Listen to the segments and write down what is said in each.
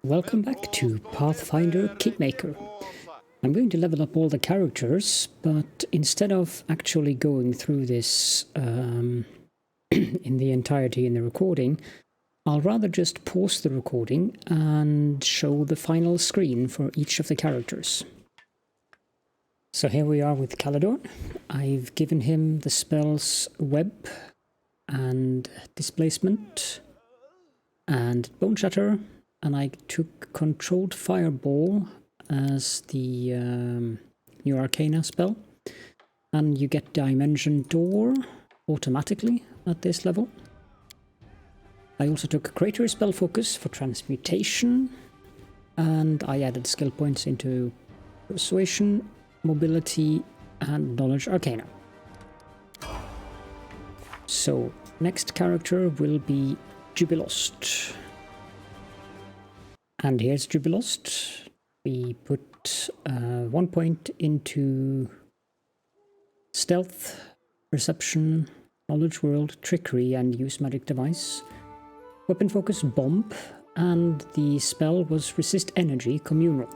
Welcome back to Pathfinder Kingmaker. I'm going to level up all the characters, but instead of actually going through this in the entirety in the recording, I'll rather just pause the recording and show the final screen for each of the characters. So here we are with Caledorn. I've given him the spells Web and Displacement and Bone Shatter, and I took Controlled Fireball as the new Arcana spell. And you get Dimension Door automatically at this level. I also took Greater Spell Focus for Transmutation, and I added skill points into Persuasion, Mobility, and Knowledge Arcana. So, next character will be Jubilost. And here's Jubilost. We put 1 point into Stealth, Perception, Knowledge World, Trickery, and Use Magic Device. Weapon Focus, Bomb, and the spell was Resist Energy, Communal.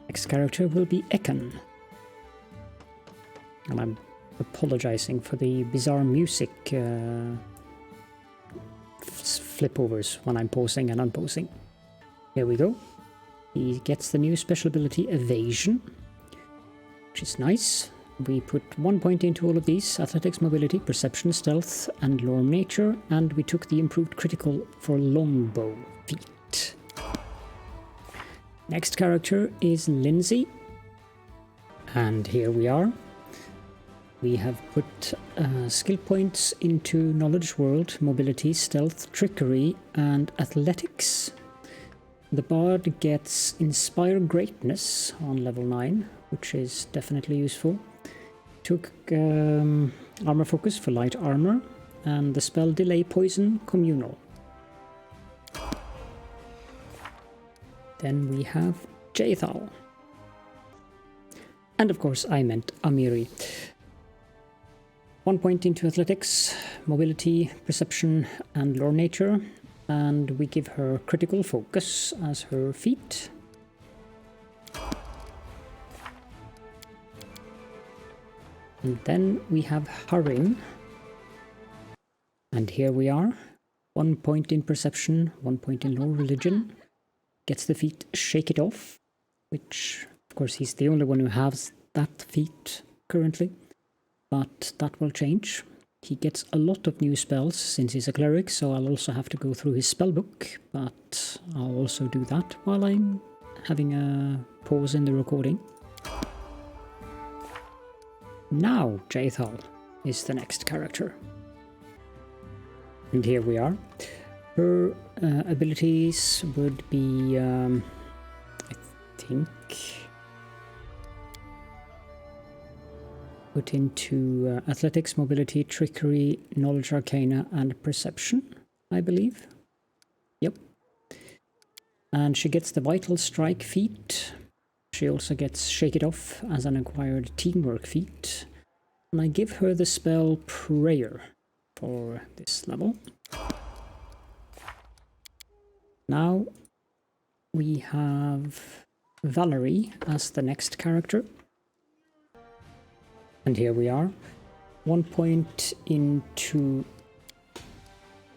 Next character will be Ekan. And I'm apologizing for the bizarre music flipovers when I'm pausing and unpausing. Here we go. He gets the new special ability Evasion, which is nice. We put 1 point into all of these: Athletics, Mobility, Perception, Stealth, and Lore Nature, and we took the improved critical for Longbow feat. Next character is Lindsay, and here we are. We have put skill points into Knowledge World, Mobility, Stealth, Trickery, and Athletics. The Bard gets Inspire Greatness on level 9, which is definitely useful. Took Armor Focus for Light Armor, and the spell Delay Poison, Communal. Then we have Jaethal. And of course I meant Amiri. 1 point into Athletics, Mobility, Perception, and Lore Nature, and we give her Critical Focus as her feat. And then we have Harin, and here we are. 1 point in Perception, 1 point in Lore Religion, gets the feat Shake It Off, which of course he's the only one who has that feat currently. But that will change. He gets a lot of new spells since he's a cleric, so I'll also have to go through his spellbook, but I'll also do that while I'm having a pause in the recording. Now Jaethal is the next character. And here we are. Her abilities would be, I think, put into Athletics, Mobility, Trickery, Knowledge Arcana, and Perception, I believe. Yep. And she gets the Vital Strike feat. She also gets Shake It Off as an acquired Teamwork feat. And I give her the spell Prayer for this level. Now we have Valerie as the next character. And here we are. 1 point into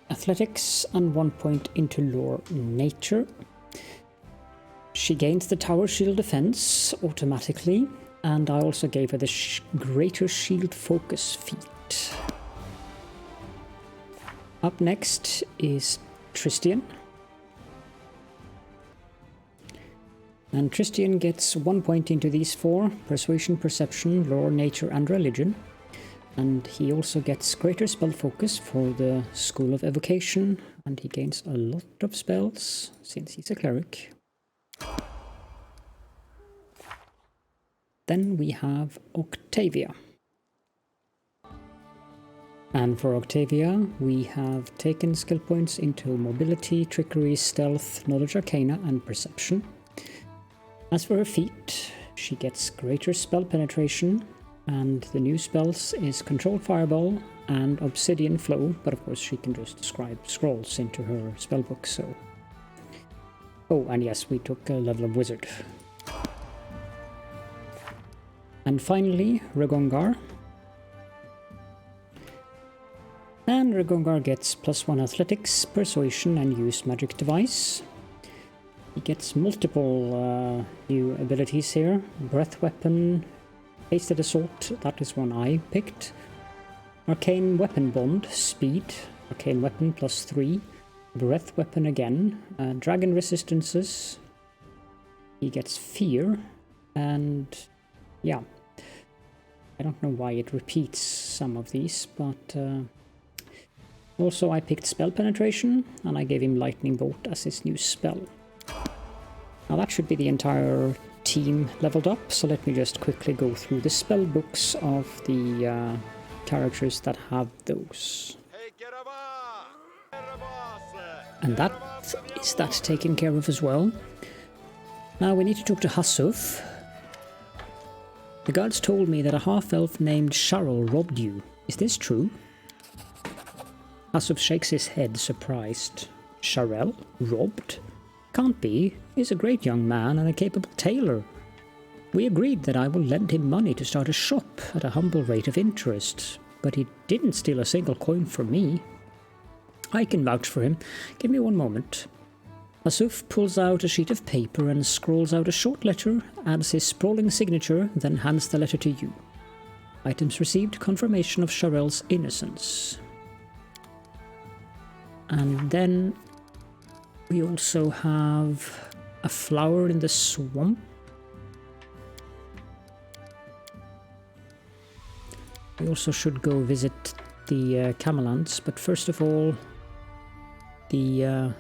Athletics and 1 point into Lore Nature. She gains the Tower Shield Defense automatically, and I also gave her the Greater Shield Focus feat. Up next is Tristian. And Tristian gets 1 point into these 4: Persuasion, Perception, Lore, Nature, and Religion. And he also gets Greater Spell Focus for the School of Evocation, and he gains a lot of spells since he's a cleric. Then we have Octavia. And for Octavia, we have taken skill points into Mobility, Trickery, Stealth, Knowledge Arcana, and Perception. As for her feat, she gets Greater Spell Penetration, And the new spells is Control Fireball and Obsidian Flow, but of course she can just scribe scrolls into her spellbook, so... Oh, and yes, we took a level of Wizard. And finally, Regongar. And Regongar gets +1 Athletics, Persuasion, and Use Magic Device. He gets multiple new abilities here. Breath Weapon, Hasted Assault, that is one I picked. Arcane Weapon Bond, Speed, Arcane Weapon +3. Breath Weapon again. Dragon Resistances. He gets Fear. And yeah. I don't know why it repeats some of these, but... Also I picked Spell Penetration, and I gave him Lightning Bolt as his new spell. Now that should be the entire team leveled up, so let me just quickly go through the spell books of the characters that have those. And that is that taken care of as well. Now we need to talk to Hasuf. The guards told me that a half-elf named Sharrel robbed you. Is this true? Hasuf shakes his head, surprised. Sharrel? Robbed? Can't be. He's a great young man and a capable tailor. We agreed that I will lend him money to start a shop at a humble rate of interest, but he didn't steal a single coin from me. I can vouch for him. Give me one moment. Hasuf pulls out a sheet of paper and scrawls out a short letter, adds his sprawling signature, then hands the letter to you. Items received confirmation of Sharrel's innocence. And then we also have a flower in the swamp. We also should go visit the Kamelands, but first of all, the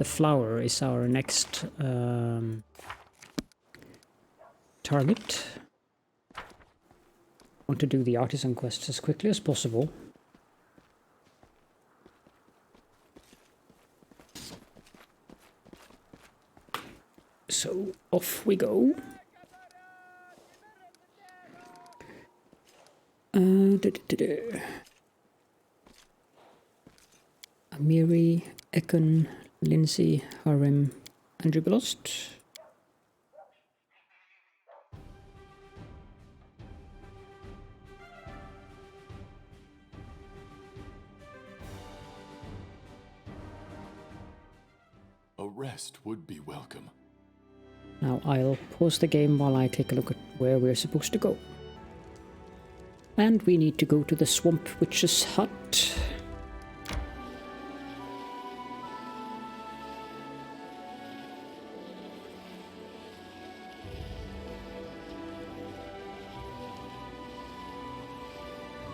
flower is our next target. Want to do the artisan quest as quickly as possible. So off we go. Amiri, Ekon, Lindsay, Harem, and Jubilost. A rest would be welcome. Now I'll pause the game while I take a look at where we're supposed to go. And we need to go to the Swamp Witch's hut.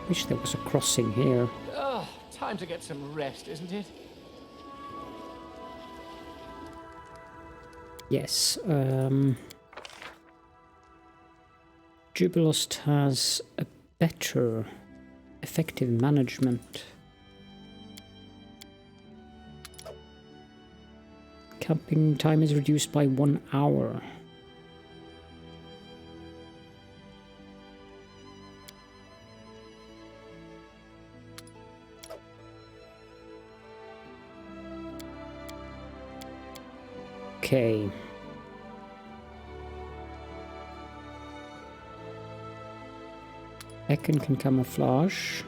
Wish there was a crossing here. Oh, time to get some rest, isn't it? Yes, Jubilost has a better effective management. Camping time is reduced by 1 hour. Okay. Ekon can camouflage.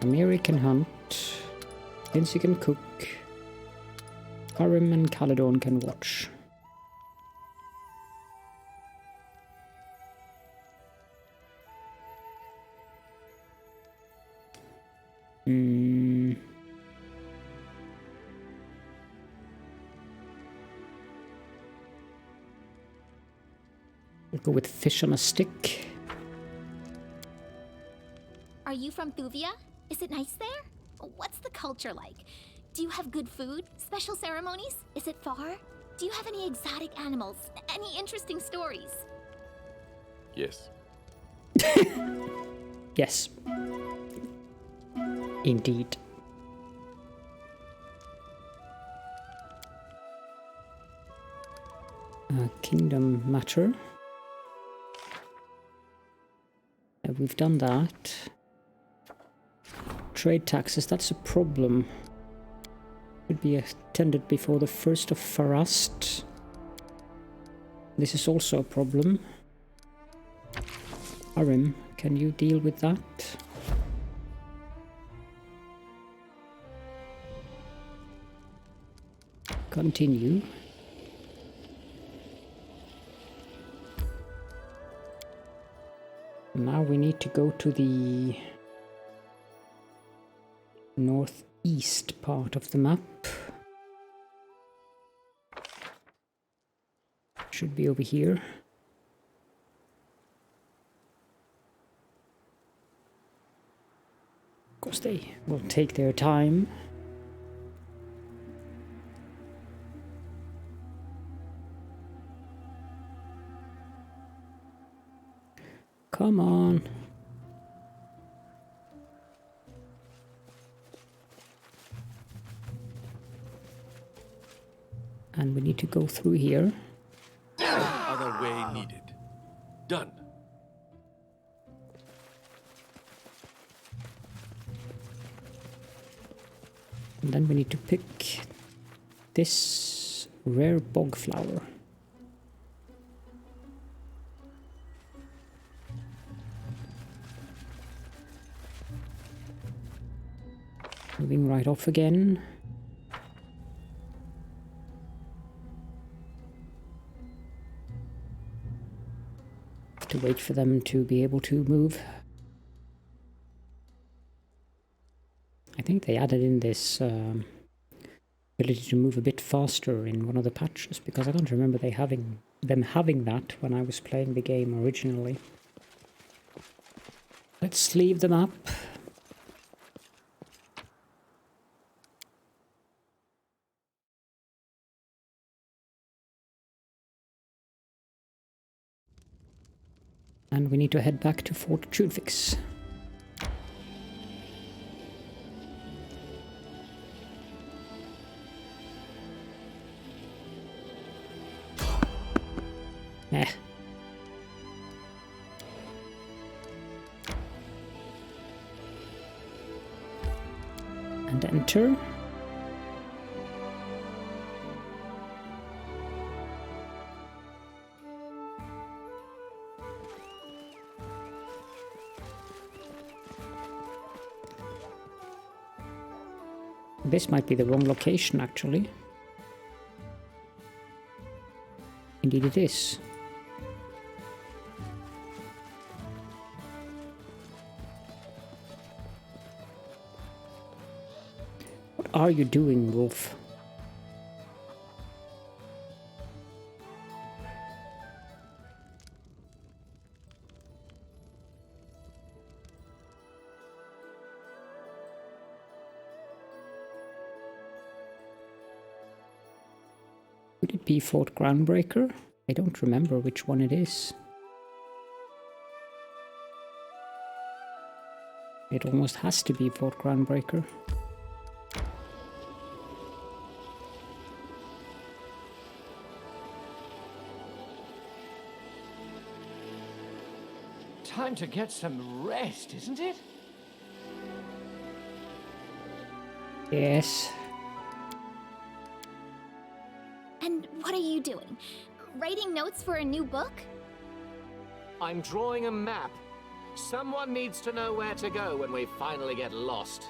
Amiri can hunt. Lindsay can cook. Harem and Caledorn can watch. We'll go with fish on a stick. Are you from Thuvia? Is it nice there? What's the culture like? Do you have good food? Special ceremonies? Is it far? Do you have any exotic animals? Any interesting stories? Yes. Yes. Indeed. Kingdom matter. We've done that. Trade taxes, that's a problem. Should be attended before the 1st of Farast. This is also a problem. Arim, can you deal with that? Continue. Now we need to go to the northeast part of the map. Should be over here. Of course, they will take their time. Come on. And we need to go through here. No other way needed. Done. And then we need to pick this rare bog flower. Moving right off again. To wait for them to be able to move. I think they added in this ability to move a bit faster in one of the patches, because I don't remember them having that when I was playing the game originally. Let's leave the map. And we need to head back to Fort Tunefix. And enter. This might be the wrong location, actually. Indeed it is. What are you doing, Wolf? Would it be Fort Groundbreaker? I don't remember which one it is. It almost has to be Fort Groundbreaker. Time to get some rest, isn't it? Yes. And what are you doing? Writing notes for a new book? I'm drawing a map. Someone needs to know where to go when we finally get lost.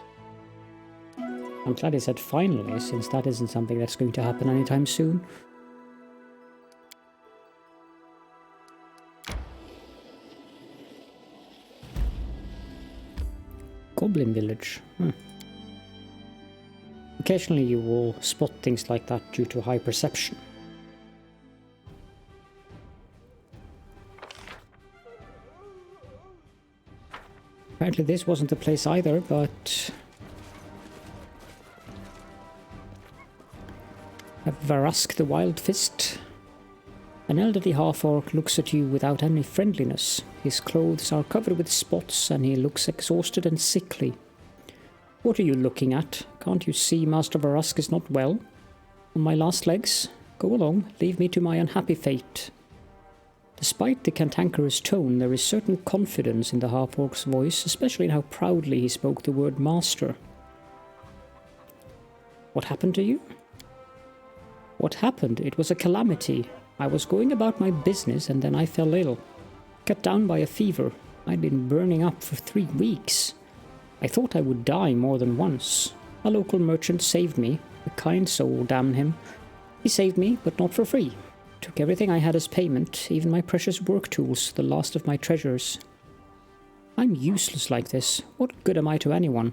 I'm glad he said finally, since that isn't something that's going to happen anytime soon. Goblin village. Occasionally you will spot things like that due to high perception. Apparently this wasn't the place either, but... Varask the Wild Fist. An elderly half-orc looks at you without any friendliness. His clothes are covered with spots and he looks exhausted and sickly. What are you looking at? Can't you see Master Varask is not well? On my last legs? Go along, leave me to my unhappy fate. Despite the cantankerous tone, there is certain confidence in the half-orc's voice, especially in how proudly he spoke the word master. What happened to you? What happened? It was a calamity. I was going about my business and then I fell ill. Cut down by a fever. I'd been burning up for 3 weeks. I thought I would die more than once. A local merchant saved me. A kind soul, damn him. He saved me, but not for free. Took everything I had as payment, even my precious work tools, the last of my treasures. I'm useless like this. What good am I to anyone?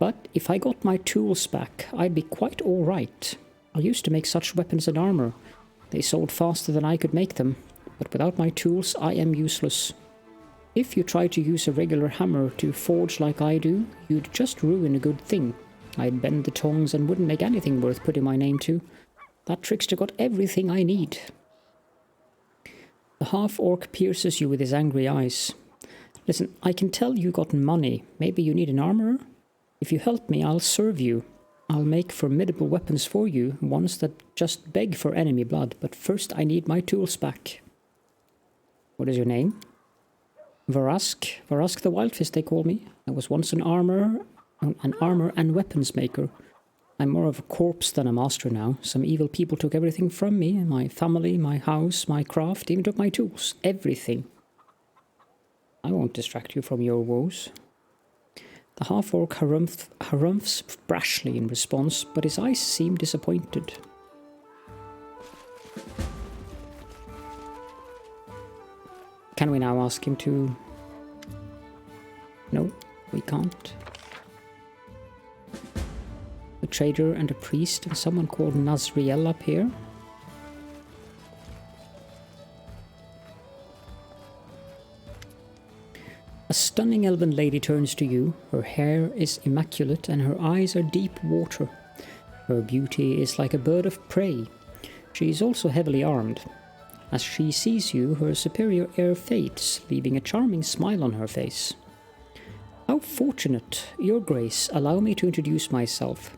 But if I got my tools back, I'd be quite all right. I used to make such weapons and armor. They sold faster than I could make them, but without my tools I am useless. If you try to use a regular hammer to forge like I do, you'd just ruin a good thing. I'd bend the tongs and wouldn't make anything worth putting my name to. That trickster got everything I need. The half-orc pierces you with his angry eyes. Listen, I can tell you got money. Maybe you need an armorer? If you help me, I'll serve you. I'll make formidable weapons for you, ones that just beg for enemy blood, but first I need my tools back. What is your name? Varask. Varask the Wildfist, they call me. I was once an armor and weapons maker. I'm more of a corpse than a master now. Some evil people took everything from me, my family, my house, my craft, even took my tools. Everything. I won't distract you from your woes. The half-orc harumphs brashly in response, but his eyes seem disappointed. Can we now ask him to... No, we can't. A trader and a priest and someone called Nazriel up here. A stunning elven lady turns to you. Her hair is immaculate and her eyes are deep water. Her beauty is like a bird of prey. She is also heavily armed. As she sees you, her superior air fades, leaving a charming smile on her face. How fortunate, Your Grace. Allow me to introduce myself.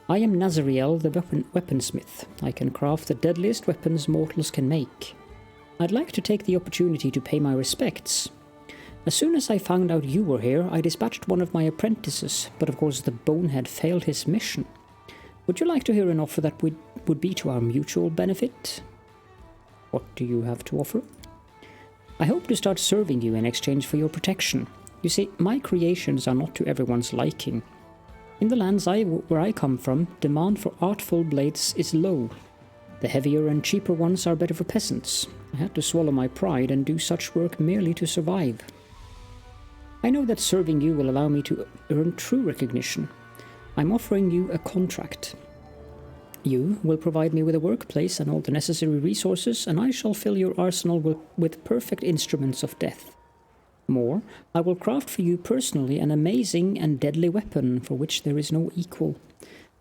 I am Nazriel, the weaponsmith. I can craft the deadliest weapons mortals can make. I'd like to take the opportunity to pay my respects. As soon as I found out you were here, I dispatched one of my apprentices, but of course the bonehead failed his mission. Would you like to hear an offer that would be to our mutual benefit? What do you have to offer? I hope to start serving you in exchange for your protection. You see, my creations are not to everyone's liking. In the lands where I come from, demand for artful blades is low. The heavier and cheaper ones are better for peasants. I had to swallow my pride and do such work merely to survive. I know that serving you will allow me to earn true recognition. I'm offering you a contract. You will provide me with a workplace and all the necessary resources, and I shall fill your arsenal with perfect instruments of death. More, I will craft for you personally an amazing and deadly weapon for which there is no equal.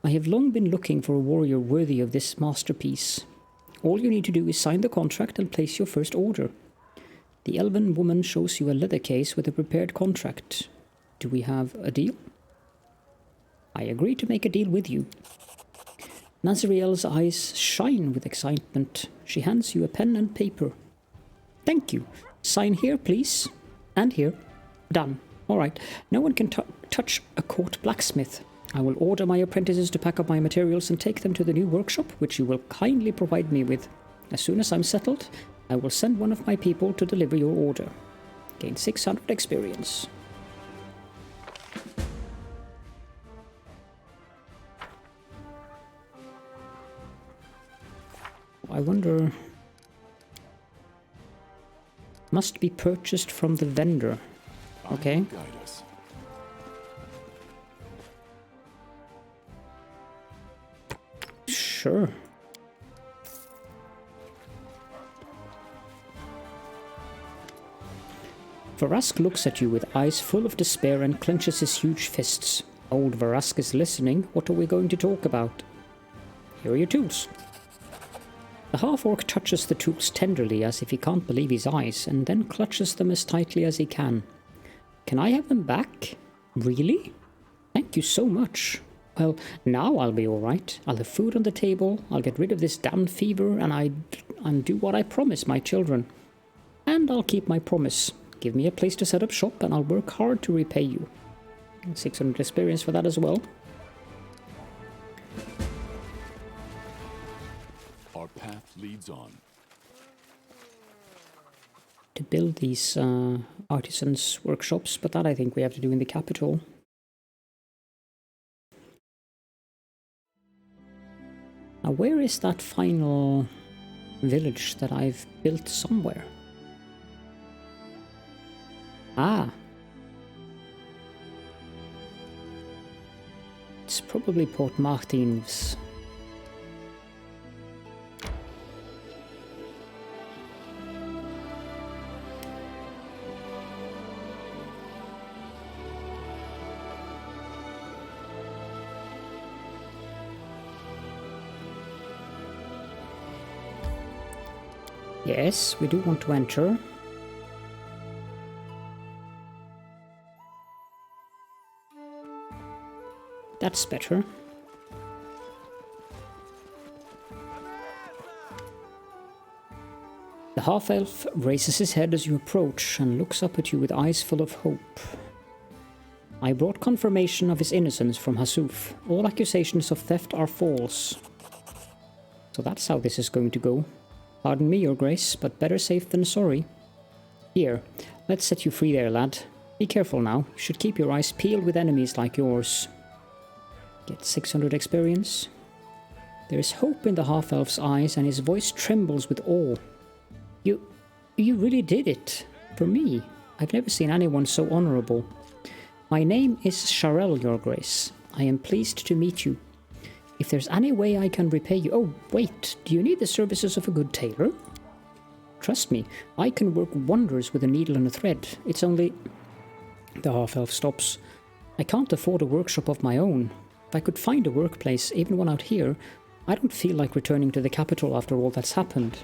I have long been looking for a warrior worthy of this masterpiece. All you need to do is sign the contract and place your first order. The elven woman shows you a leather case with a prepared contract. Do we have a deal? I agree to make a deal with you. Nazriel's eyes shine with excitement. She hands you a pen and paper. Thank you. Sign here, please. And here. Done. All right. No one can touch a court blacksmith. I will order my apprentices to pack up my materials and take them to the new workshop, which you will kindly provide me with. As soon as I'm settled, I will send one of my people to deliver your order. Gain 600 experience. I wonder... Must be purchased from the vendor. Okay. Guide us. Sure. Varask looks at you with eyes full of despair and clenches his huge fists. Old Varask is listening. What are we going to talk about? Here are your tools. The half-orc touches the tools tenderly as if he can't believe his eyes, and then clutches them as tightly as he can. Can I have them back? Really? Thank you so much. Well, now I'll be all right. I'll have food on the table, I'll get rid of this damned fever, and do what I promised my children. And I'll keep my promise. Give me a place to set up shop and I'll work hard to repay you. 600 experience for that as well. Our path leads on. To build these artisans workshops, but that I think we have to do in the capital. Now where is that final village that I've built somewhere? Ah. It's probably Port Martin's. Yes, we do want to enter. That's better. The half-elf raises his head as you approach and looks up at you with eyes full of hope. I brought confirmation of his innocence from Hasuf. All accusations of theft are false. So that's how this is going to go. Pardon me, your grace, but better safe than sorry. Here, let's set you free there, lad. Be careful now. You should keep your eyes peeled with enemies like yours. Get 600 experience. There is hope in the half-elf's eyes and his voice trembles with awe. You really did it. For me. I've never seen anyone so honorable. My name is Sharel, your grace. I am pleased to meet you. If there's any way I can repay you... Oh, wait, do you need the services of a good tailor? Trust me, I can work wonders with a needle and a thread. It's only... The half-elf stops. I can't afford a workshop of my own. If I could find a workplace, even one out here, I don't feel like returning to the capital after all that's happened.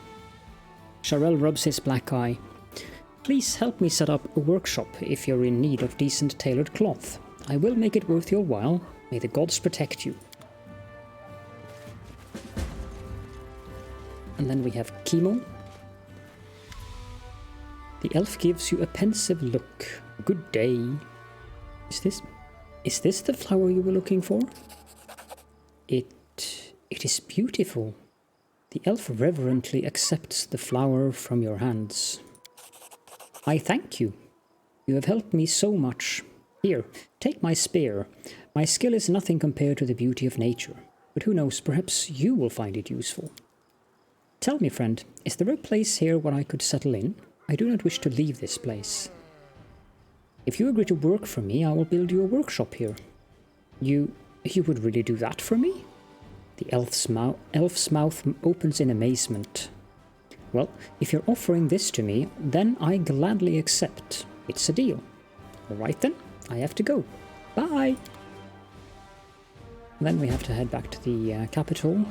Sharel rubs his black eye. Please help me set up a workshop if you're in need of decent tailored cloth. I will make it worth your while. May the gods protect you. And then we have Chemo. The elf gives you a pensive look. Good day. Is this the flower you were looking for? It is beautiful. The elf reverently accepts the flower from your hands. I thank you. You have helped me so much. Here, take my spear. My skill is nothing compared to the beauty of nature. But who knows, perhaps you will find it useful. Tell me, friend, is there a place here where I could settle in? I do not wish to leave this place. If you agree to work for me, I will build you a workshop here. You would really do that for me? The elf's mouth opens in amazement. Well, if you're offering this to me, then I gladly accept. It's a deal. All right then, I have to go. Bye! Then we have to head back to the capital.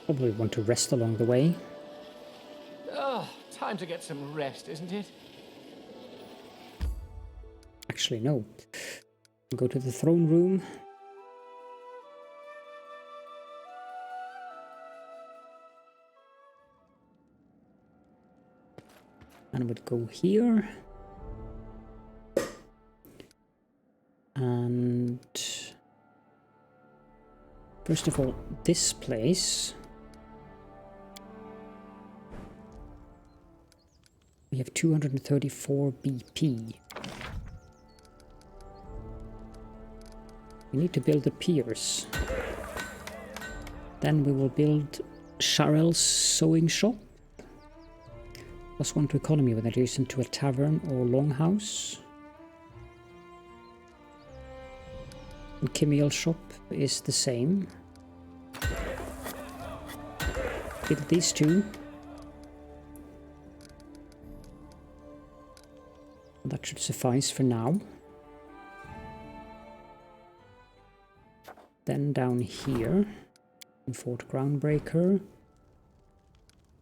Probably want to rest along the way. Oh, time to get some rest, isn't it? Actually, no. Go to the throne room. And I would go here. And first of all, this place. We have 234 BP. We need to build the piers. Then we will build Sharel's sewing shop. +1 to economy when adjacent to a tavern or longhouse. And Kimiel's shop is the same. Build these two. That should suffice for now. Then down here, in Fort Groundbreaker,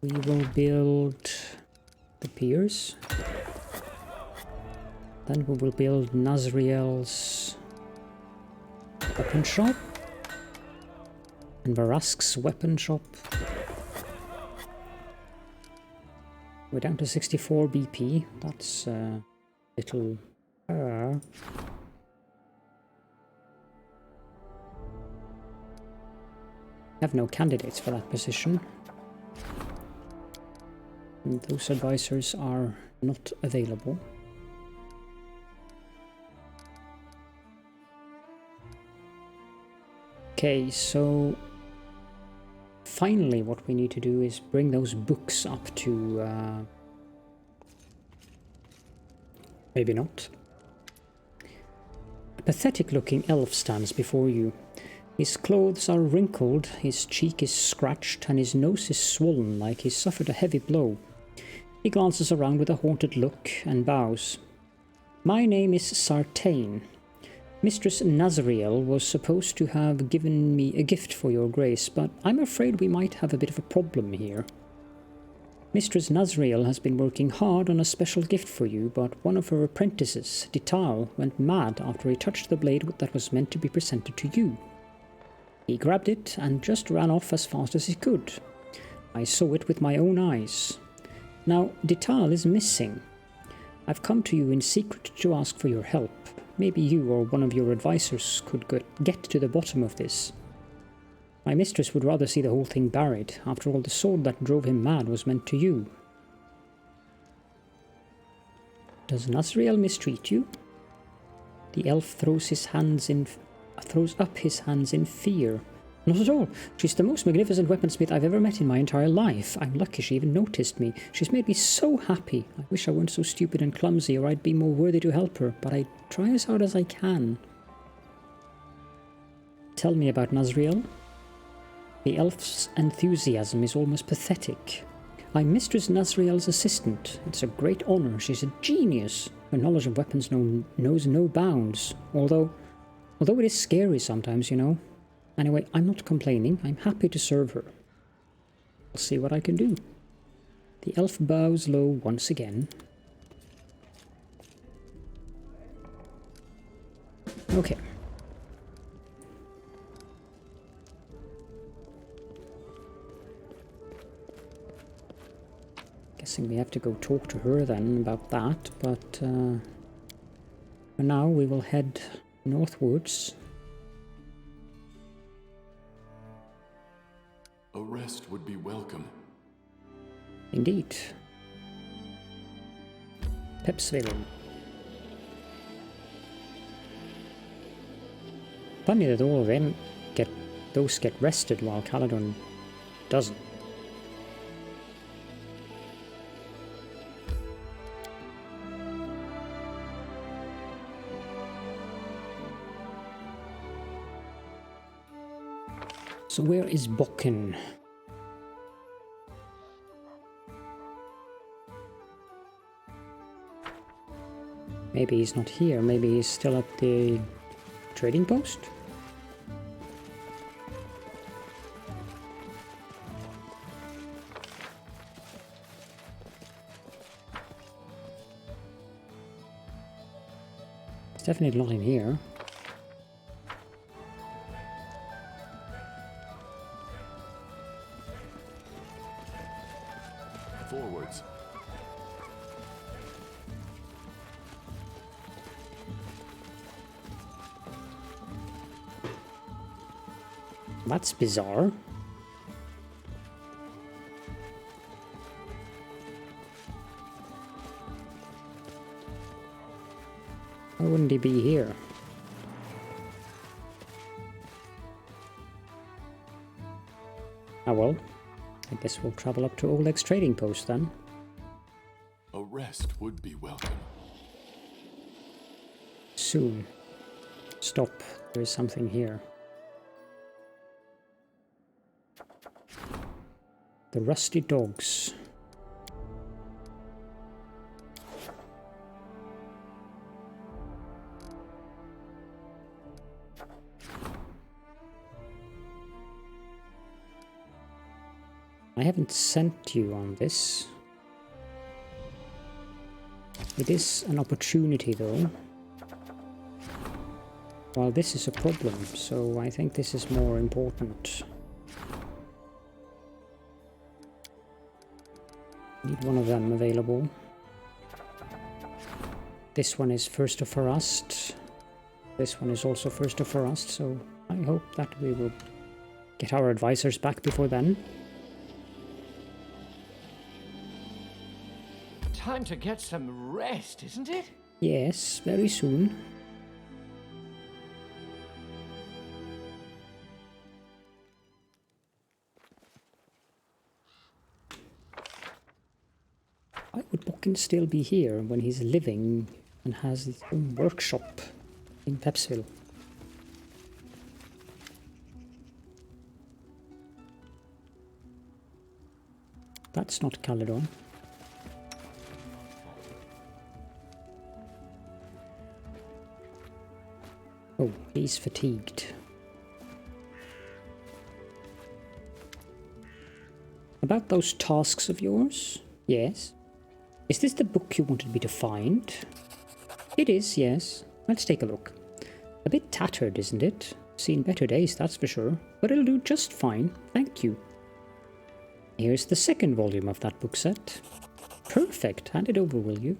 We will build the piers. Then we will build Nazriel's weapon shop. And Varask's weapon shop. We're down to 64 BP. That's a little... I have no candidates for that position. And those advisors are not available. Okay, so finally what we need to do is bring those books up to... maybe not. A pathetic-looking elf stands before you. His clothes are wrinkled, his cheek is scratched, and his nose is swollen like he suffered a heavy blow. He glances around with a haunted look and bows. My name is Sartain. Mistress Nazriel was supposed to have given me a gift for your grace, but I'm afraid we might have a bit of a problem here. Mistress Nazriel has been working hard on a special gift for you, but one of her apprentices, Dital, went mad after he touched the blade that was meant to be presented to you. He grabbed it and just ran off as fast as he could. I saw it with my own eyes. Now, Dital is missing. I've come to you in secret to ask for your help. Maybe you or one of your advisors could get to the bottom of this. My mistress would rather see the whole thing buried. After all, the sword that drove him mad was meant to you. Does Nazriel mistreat you? The elf throws up his hands in fear. Not at all. She's the most magnificent weaponsmith I've ever met in my entire life. I'm lucky she even noticed me. She's made me so happy. I wish I weren't so stupid and clumsy, or I'd be more worthy to help her, but I try as hard as I can. Tell me about Nazriel. The elf's enthusiasm is almost pathetic. I'm Mistress Nazriel's assistant. It's a great honor. She's a genius. Her knowledge of weapons knows no bounds. Although it is scary sometimes, you know. Anyway, I'm not complaining. I'm happy to serve her. I'll see what I can do. The elf bows low once again. Okay. Guessing we have to go talk to her then about that, but for now we will head northwards. A rest would be welcome. Indeed. Pepsville. Funny that all of them get rested while Caledorn doesn't. So where is Bokken? Maybe he's not here. Maybe he's still at the trading post? It's definitely not in here. Forwards. That's bizarre. Why wouldn't he be here? Ah well, I guess we'll travel up to Oleg's trading post then. A rest would be welcome. Soon. Stop, there is something here. The Rusty Dogs. I haven't sent you on this. It is an opportunity though. Well, this is a problem, so I think this is more important. Need one of them available. This one is first of Rust. This one is also first of Rust, so I hope that we will get our advisors back before then. Time to get some rest, isn't it? Yes, very soon. Why would Bokken still be here when he's living and has his own workshop in Pepsville? That's not Caledorn. Oh, he's fatigued. About those tasks of yours? Yes. Is this the book you wanted me to find? It is, yes. Let's take a look. A bit tattered, isn't it? Seen better days, that's for sure. But it'll do just fine, thank you. Here's the second volume of that book set. Perfect, hand it over, will you?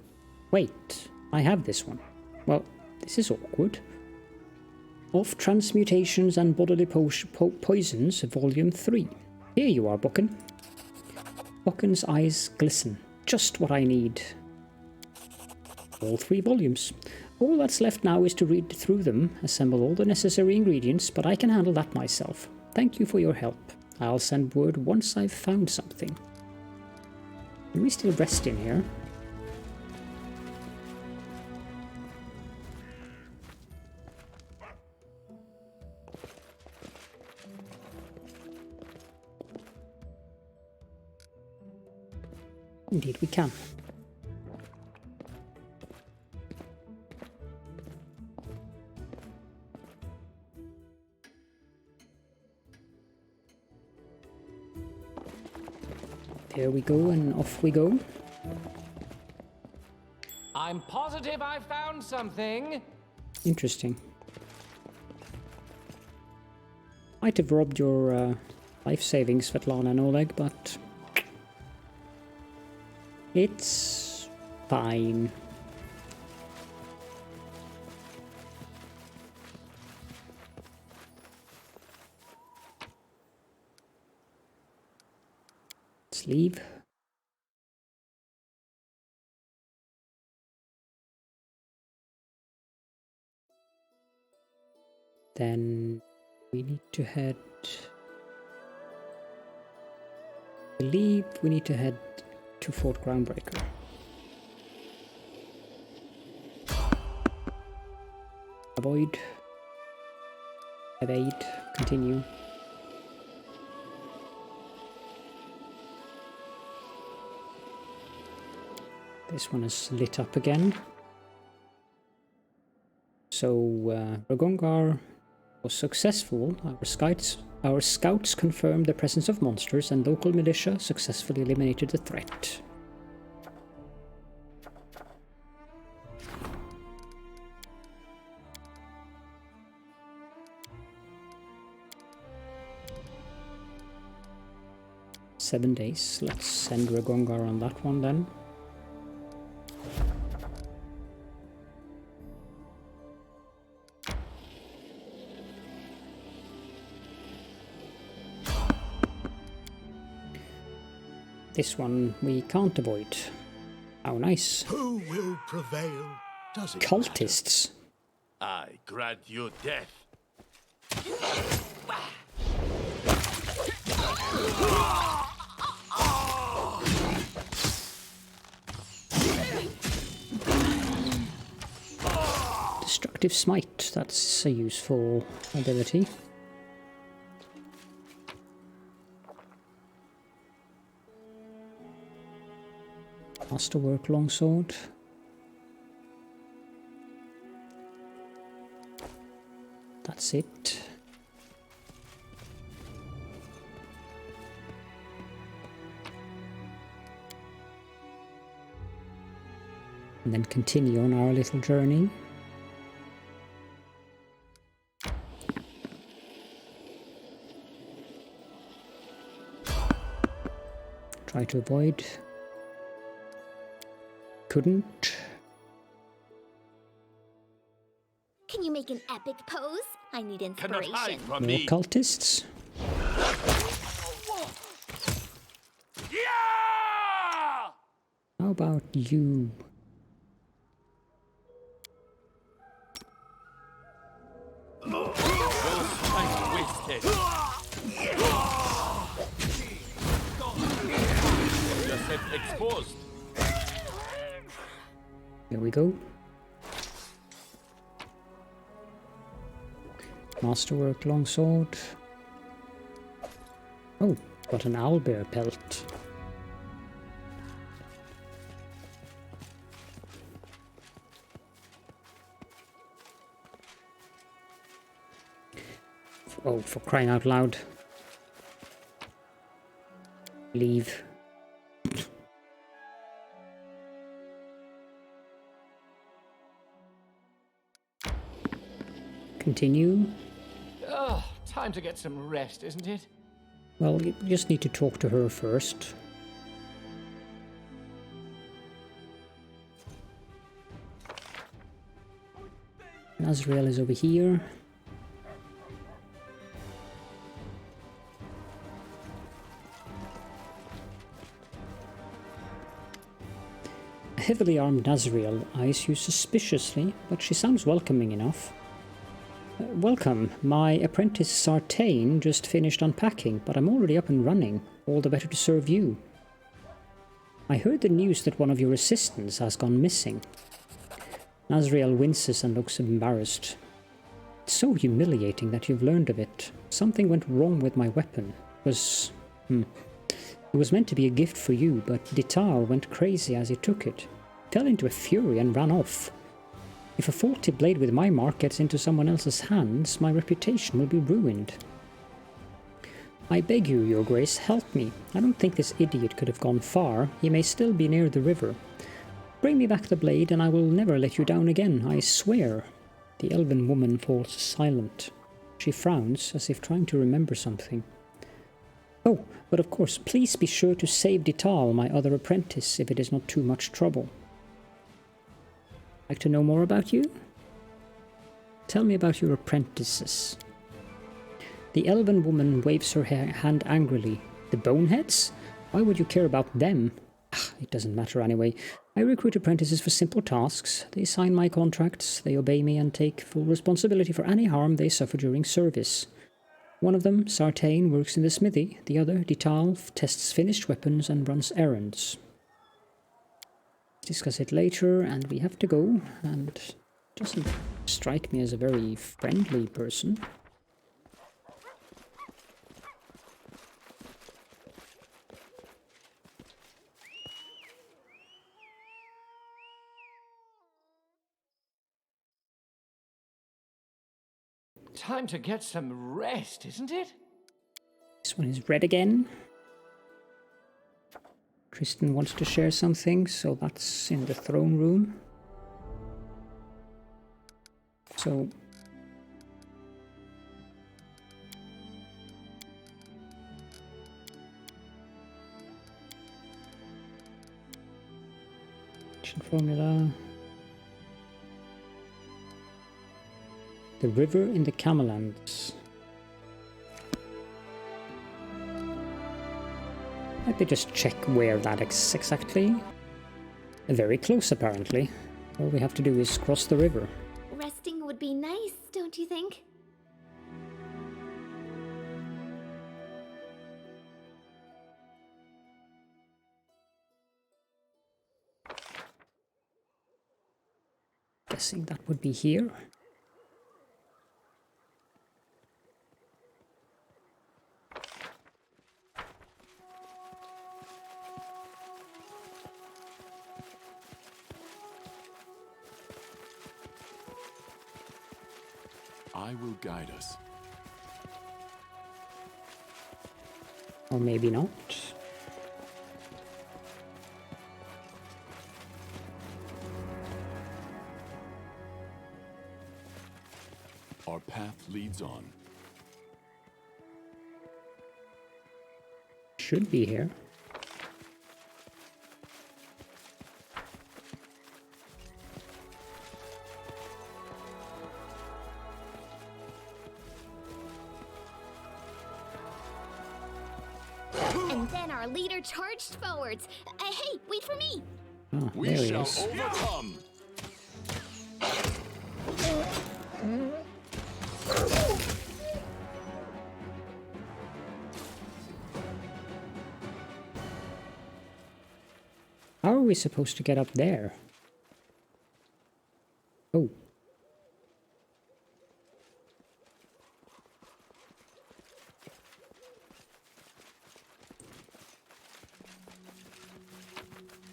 Wait, I have this one. Well, this is awkward. Of Transmutations and Bodily Poisons, Volume 3. Here you are, Bokken. Bokken's eyes glisten. Just what I need. All 3 volumes. All that's left now is to read through them, assemble all the necessary ingredients, but I can handle that myself. Thank you for your help. I'll send word once I've found something. Can we still rest in here? Indeed we can. There we go, and off we go. I'm positive I found something. Interesting. Might have robbed your life savings, Svetlana and Oleg, but it's fine. Let's leave. Then we need to head... I believe we need to head to Fort Groundbreaker. Avoid. Evade. Continue. This one is lit up again. So Ragongar was successful. Our scouts confirmed the presence of monsters, and local militia successfully eliminated the threat. "7 days. Let's send Ragongar on that one then. This one we can't avoid. How nice. Who will prevail? Does it Cultists. I grant you death. Destructive Smite. That's a useful ability. Masterwork Longsword. That's it. and then continue on our little journey. Try to avoid. Couldn't. Can you make an epic pose? I need Cannot inspiration. hide from No me. cultists. Yeah! How about you? No strength wasted. Yourself exposed. There we go. Masterwork longsword. Oh, got an owlbear pelt. Oh, for crying out loud. Leave. Continue. Oh, time to get some rest, isn't it? Well, you just need to talk to her first. Azrael is over here. A heavily armed Azrael eyes you suspiciously, but she sounds welcoming enough. Welcome. My apprentice Sartain just finished unpacking, but I'm already up and running. All the better to serve you. I heard the news that one of your assistants has gone missing. Azrael winces and looks embarrassed. It's so humiliating that you've learned of it. Something went wrong with my weapon. It was meant to be a gift for you, but Dital went crazy as he took it. Fell into a fury and ran off. If a faulty blade with my mark gets into someone else's hands, my reputation will be ruined. I beg you, Your Grace, help me. I don't think this idiot could have gone far. He may still be near the river. Bring me back the blade and I will never let you down again, I swear. The elven woman falls silent. She frowns, as if trying to remember something. Oh, but of course, please be sure to save Dital, my other apprentice, if it is not too much trouble. Like to know more about you? Tell me about your apprentices. The elven woman waves her hand angrily. The boneheads? Why would you care about them? It doesn't matter anyway. I recruit apprentices for simple tasks. They sign my contracts, they obey me and take full responsibility for any harm they suffer during service. One of them, Sartain, works in the smithy. The other, Dital, tests finished weapons and runs errands. Discuss it later, and we have to go, and doesn't strike me as a very friendly person. Time to get some rest, isn't it? This one is red again. Tristan wants to share something, so that's in the throne room. So... formula. The river in the Kamelands. Let me just check where that is exactly. Very close, apparently. All we have to do is cross the river. Resting would be nice, don't you think? Guessing that would be here. I will guide us. Or maybe not. leads on. Should be here. And then our leader charged forwards. Hey, wait for me! Oh, We there he shall is. overcome. How are we supposed to get up there? Oh.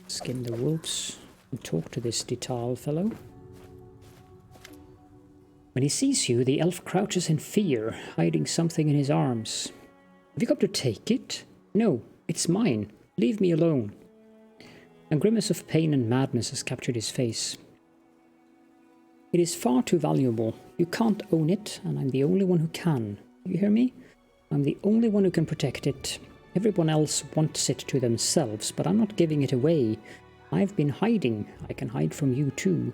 Skin the wolves and talk to this Dital fellow. When he sees you, the elf crouches in fear, hiding something in his arms. Have you come to take it? No, it's mine. Leave me alone. A grimace of pain and madness has captured his face. It is far too valuable. You can't own it, and I'm the only one who can. You hear me? I'm the only one who can protect it. Everyone else wants it to themselves, but I'm not giving it away. I've been hiding. I can hide from you too.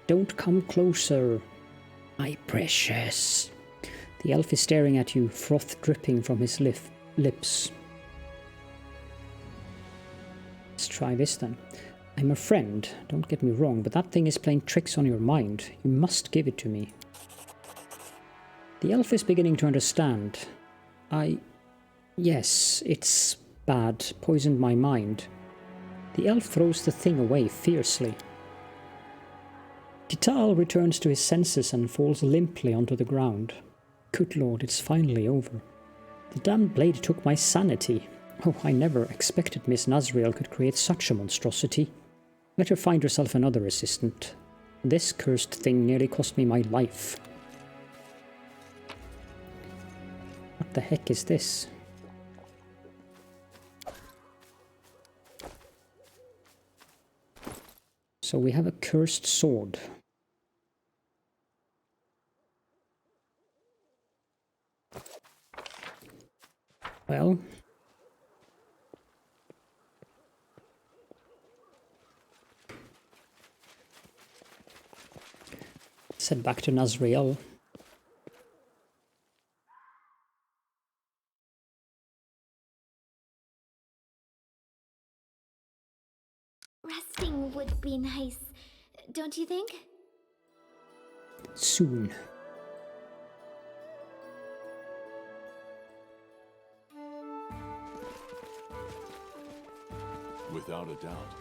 Don't come closer. My precious. The elf is staring at you, froth dripping from his lips. Let's try this then. I'm a friend, don't get me wrong, but that thing is playing tricks on your mind. You must give it to me. The elf is beginning to understand. Yes, it's bad. Poisoned my mind. The elf throws the thing away fiercely. Dital returns to his senses and falls limply onto the ground. Good lord, it's finally over. The damned blade took my sanity. Oh, I never expected Miss Nazriel could create such a monstrosity. Let her find herself another assistant. This cursed thing nearly cost me my life. What the heck is this? So we have a cursed sword. Well, let's head back to Nazriel. Resting would be nice, don't you think? Soon. Without a doubt.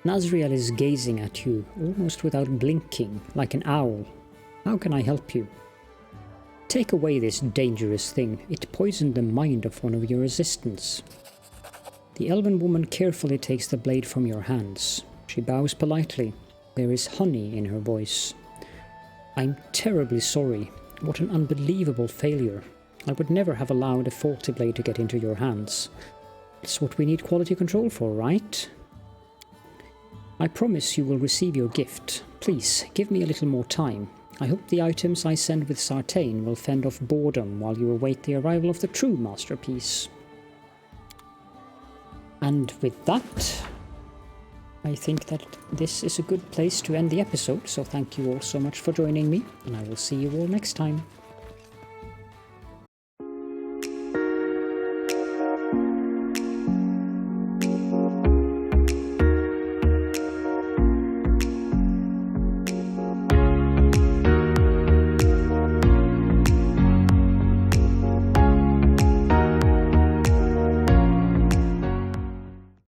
Nazriel is gazing at you, almost without blinking, like an owl. How can I help you? Take away this dangerous thing. It poisoned the mind of one of your assistants. The elven woman carefully takes the blade from your hands. She bows politely. There is honey in her voice. I'm terribly sorry. What an unbelievable failure. I would never have allowed a faulty blade to get into your hands. It's what we need quality control for, right? I promise you will receive your gift. Please, give me a little more time. I hope the items I send with Sartain will fend off boredom while you await the arrival of the true masterpiece. And with that, I think that this is a good place to end the episode, so thank you all so much for joining me, and I will see you all next time.